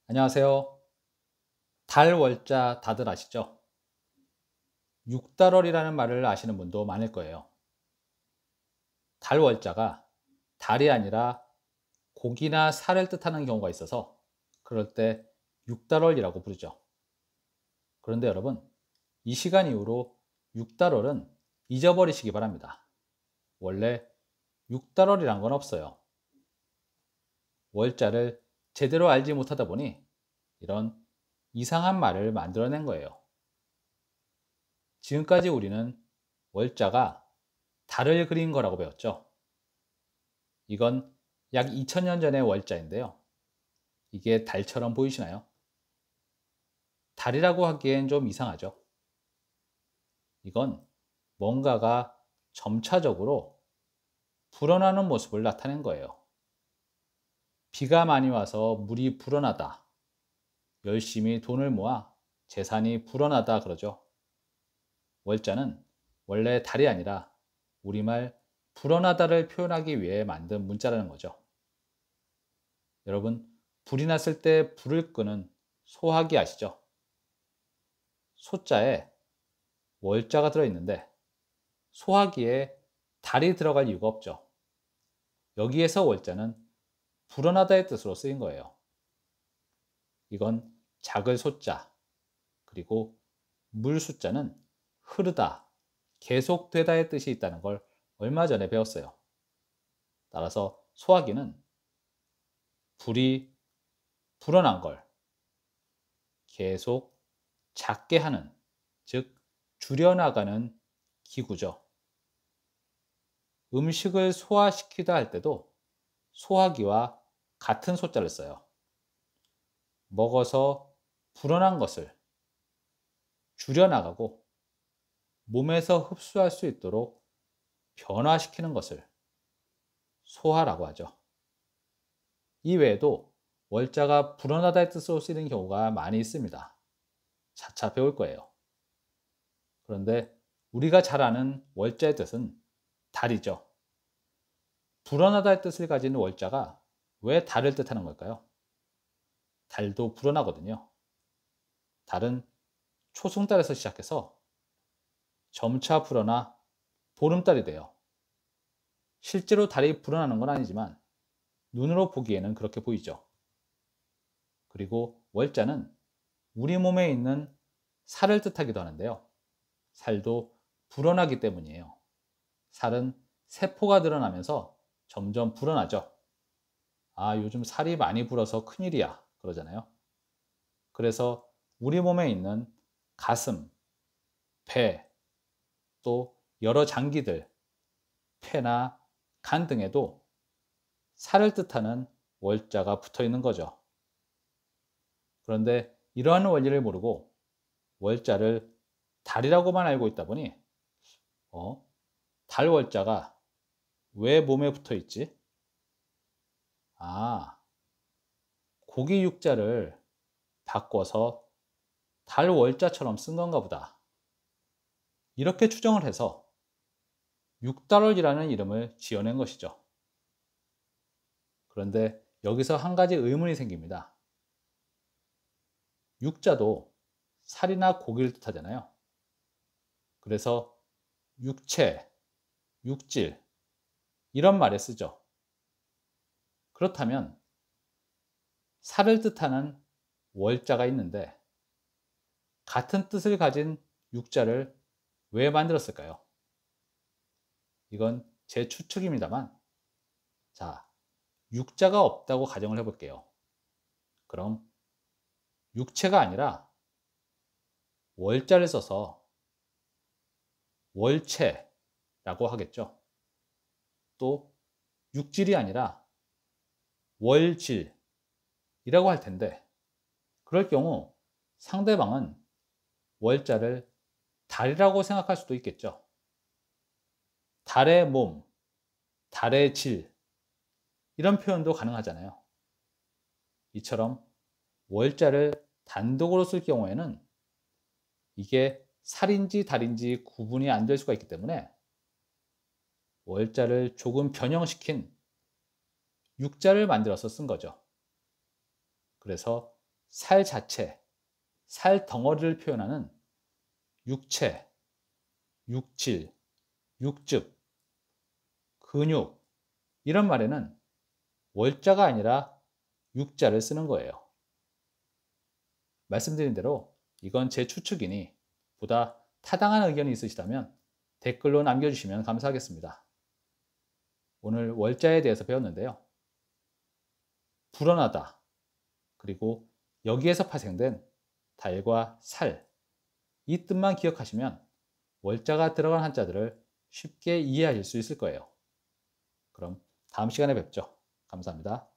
안녕하세요. 달, 월자 다들 아시죠? 육달월이라는 말을 아시는 분도 많을 거예요. 달, 월자가 달이 아니라 고기나 살을 뜻하는 경우가 있어서 그럴 때 육달월이라고 부르죠. 그런데 여러분, 이 시간 이후로 육달월은 잊어버리시기 바랍니다. 원래 육달월이란 건 없어요. 월자를 제대로 알지 못하다 보니 이런 이상한 말을 만들어낸 거예요. 지금까지 우리는 월자가 달을 그린 거라고 배웠죠. 이건 약 2000년 전의 월자인데요. 이게 달처럼 보이시나요? 달이라고 하기엔 좀 이상하죠. 이건 뭔가가 점차적으로 불어나는 모습을 나타낸 거예요. 비가 많이 와서 물이 불어나다, 열심히 돈을 모아 재산이 불어나다 그러죠. 월자는 원래 달이 아니라 우리말 불어나다를 표현하기 위해 만든 문자라는 거죠. 여러분, 불이 났을 때 불을 끄는 소화기 아시죠? 소자에 월자가 들어있는데 소화기에 달이 들어갈 이유가 없죠. 여기에서 월자는 불어나다의 뜻으로 쓰인 거예요. 이건 작을 소자, 그리고 물 숫자는 흐르다, 계속되다의 뜻이 있다는 걸 얼마 전에 배웠어요. 따라서 소화기는 불이 불어난 걸 계속 작게 하는, 즉 줄여나가는 기구죠. 음식을 소화시키다 할 때도 소화기와 같은 소자를 써요. 먹어서 불어난 것을 줄여나가고 몸에서 흡수할 수 있도록 변화시키는 것을 소화라고 하죠. 이 외에도 월자가 불어나다의 뜻으로 쓰이는 경우가 많이 있습니다. 차차 배울 거예요. 그런데 우리가 잘 아는 월자의 뜻은 달이죠. 불어나다의 뜻을 가진 월자가 왜 달을 뜻하는 걸까요? 달도 불어나거든요. 달은 초승달에서 시작해서 점차 불어나 보름달이 돼요. 실제로 달이 불어나는 건 아니지만 눈으로 보기에는 그렇게 보이죠. 그리고 월자는 우리 몸에 있는 살을 뜻하기도 하는데요. 살도 불어나기 때문이에요. 살은 세포가 늘어나면서 점점 불어나죠. 아, 요즘 살이 많이 불어서 큰일이야. 그러잖아요. 그래서 우리 몸에 있는 가슴, 배, 또 여러 장기들, 폐나 간 등에도 살을 뜻하는 월자가 붙어 있는 거죠. 그런데 이러한 원리를 모르고 월자를 달이라고만 알고 있다 보니 달 월자가 왜 몸에 붙어 있지? 아, 고기 육자를 바꿔서 달 월자처럼 쓴 건가 보다. 이렇게 추정을 해서 육달월이라는 이름을 지어낸 것이죠. 그런데 여기서 한 가지 의문이 생깁니다. 육자도 살이나 고기를 뜻하잖아요. 그래서 육체, 육질 이런 말에 쓰죠. 그렇다면 살을 뜻하는 월자가 있는데 같은 뜻을 가진 육자를 왜 만들었을까요? 이건 제 추측입니다만, 자, 육자가 없다고 가정을 해볼게요. 그럼 육체가 아니라 월자를 써서 월체라고 하겠죠. 또 육질이 아니라 월질이라고 할 텐데, 그럴 경우 상대방은 월자를 달이라고 생각할 수도 있겠죠. 달의 몸, 달의 질 이런 표현도 가능하잖아요. 이처럼 월자를 단독으로 쓸 경우에는 이게 살인지 달인지 구분이 안 될 수가 있기 때문에 월자를 조금 변형시킨 육자를 만들어서 쓴 거죠. 그래서 살 자체, 살 덩어리를 표현하는 육체, 육질, 육즙, 근육 이런 말에는 월자가 아니라 육자를 쓰는 거예요. 말씀드린 대로 이건 제 추측이니 보다 타당한 의견이 있으시다면 댓글로 남겨주시면 감사하겠습니다. 오늘 월자에 대해서 배웠는데요. 불어나다, 그리고 여기에서 파생된 달과 살, 이 뜻만 기억하시면 월자가 들어간 한자들을 쉽게 이해하실 수 있을 거예요. 그럼 다음 시간에 뵙죠. 감사합니다.